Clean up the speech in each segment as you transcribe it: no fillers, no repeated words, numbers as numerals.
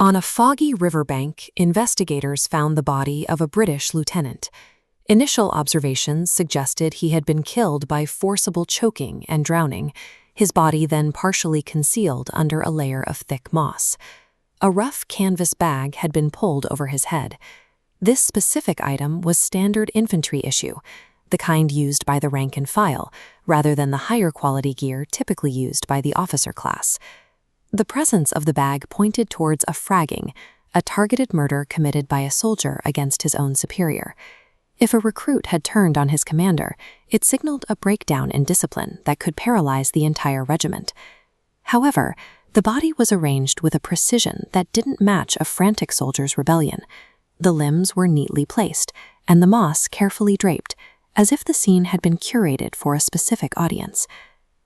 On a foggy riverbank, investigators found the body of a British lieutenant. Initial observations suggested he had been killed by forcible choking and drowning, his body then partially concealed under a layer of thick moss. A rough canvas bag had been pulled over his head. This specific item was standard infantry issue, the kind used by the rank and file, rather than the higher quality gear typically used by the officer class. The presence of the bag pointed towards a fragging, a targeted murder committed by a soldier against his own superior. If a recruit had turned on his commander, it signaled a breakdown in discipline that could paralyze the entire regiment. However, the body was arranged with a precision that didn't match a frantic soldier's rebellion. The limbs were neatly placed, and the moss carefully draped, as if the scene had been curated for a specific audience.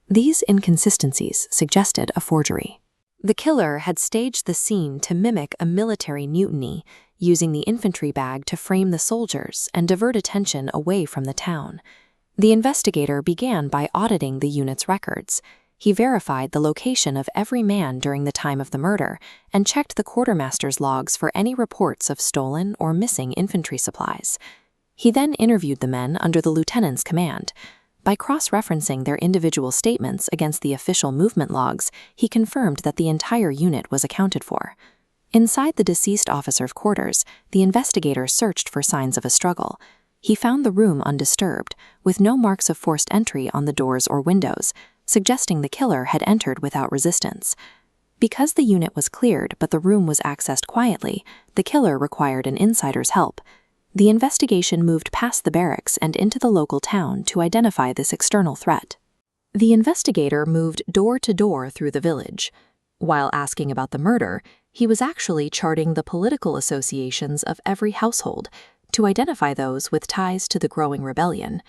These inconsistencies suggested a forgery. The killer had staged the scene to mimic a military mutiny, using the infantry bag to frame the soldiers and divert attention away from the town. The investigator began by auditing the unit's records. He verified the location of every man during the time of the murder and checked the quartermaster's logs for any reports of stolen or missing infantry supplies. He then interviewed the men under the lieutenant's command. By cross-referencing their individual statements against the official movement logs, he confirmed that the entire unit was accounted for. Inside the deceased officer's quarters, the investigator searched for signs of a struggle. He found the room undisturbed, with no marks of forced entry on the doors or windows, suggesting the killer had entered without resistance. Because the unit was cleared but the room was accessed quietly, the killer required an insider's help. The investigation moved past the barracks and into the local town to identify this external threat. The investigator moved door to door through the village. While asking about the murder, he was actually charting the political associations of every household to identify those with ties to the growing rebellion.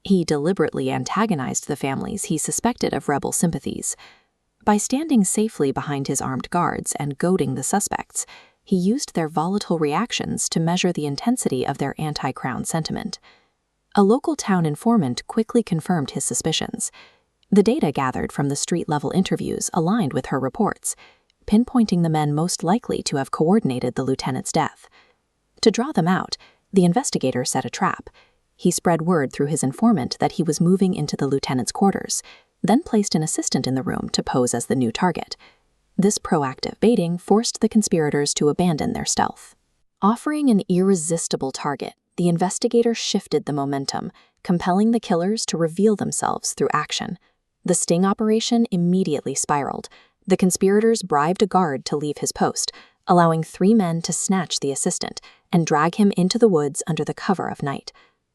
He deliberately antagonized the families he suspected of rebel sympathies. By standing safely behind his armed guards and goading the suspects, he used their volatile reactions to measure the intensity of their anti-Crown sentiment. A local town informant quickly confirmed his suspicions. The data gathered from the street-level interviews aligned with her reports, pinpointing the men most likely to have coordinated the lieutenant's death. To draw them out, the investigator set a trap. He spread word through his informant that he was moving into the lieutenant's quarters, then placed an assistant in the room to pose as the new target. This proactive baiting forced the conspirators to abandon their stealth. Offering an irresistible target, the investigator shifted the momentum, compelling the killers to reveal themselves through action. The sting operation immediately spiraled. The conspirators bribed a guard to leave his post, allowing 3 men to snatch the assistant and drag him into the woods under the cover of night.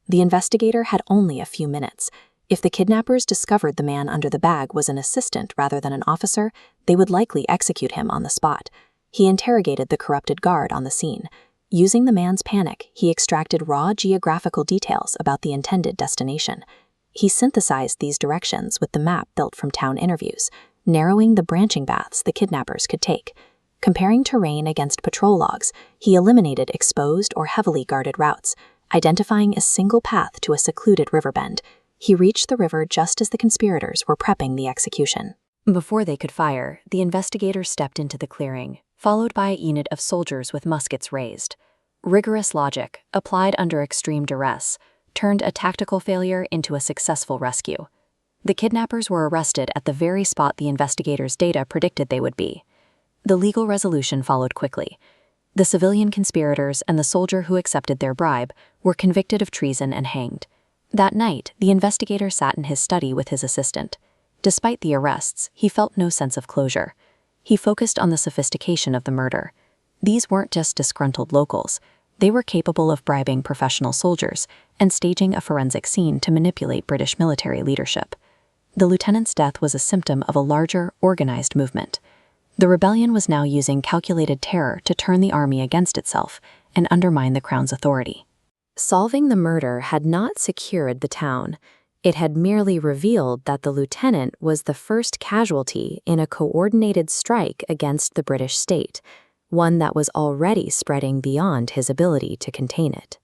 The investigator had only a few minutes. If the kidnappers discovered the man under the bag was an assistant rather than an officer, they would likely execute him on the spot. He interrogated the corrupted guard on the scene. Using the man's panic, he extracted raw geographical details about the intended destination. He synthesized these directions with the map built from town interviews, narrowing the branching paths the kidnappers could take. Comparing terrain against patrol logs, he eliminated exposed or heavily guarded routes, identifying a single path to a secluded river bend. He reached the river just as the conspirators were prepping the execution. Before they could fire, the investigators stepped into the clearing, followed by a unit of soldiers with muskets raised. Rigorous logic, applied under extreme duress, turned a tactical failure into a successful rescue. The kidnappers were arrested at the very spot the investigators' data predicted they would be. The legal resolution followed quickly. The civilian conspirators and the soldier who accepted their bribe were convicted of treason and hanged. That night, the investigator sat in his study with his assistant. Despite the arrests, he felt no sense of closure. He focused on the sophistication of the murder. These weren't just disgruntled locals. They were capable of bribing professional soldiers and staging a forensic scene to manipulate British military leadership. The lieutenant's death was a symptom of a larger, organized movement. The rebellion was now using calculated terror to turn the army against itself and undermine the Crown's authority. Solving the murder had not secured the town. It had merely revealed that the lieutenant was the first casualty in a coordinated strike against the British state, one that was already spreading beyond his ability to contain it.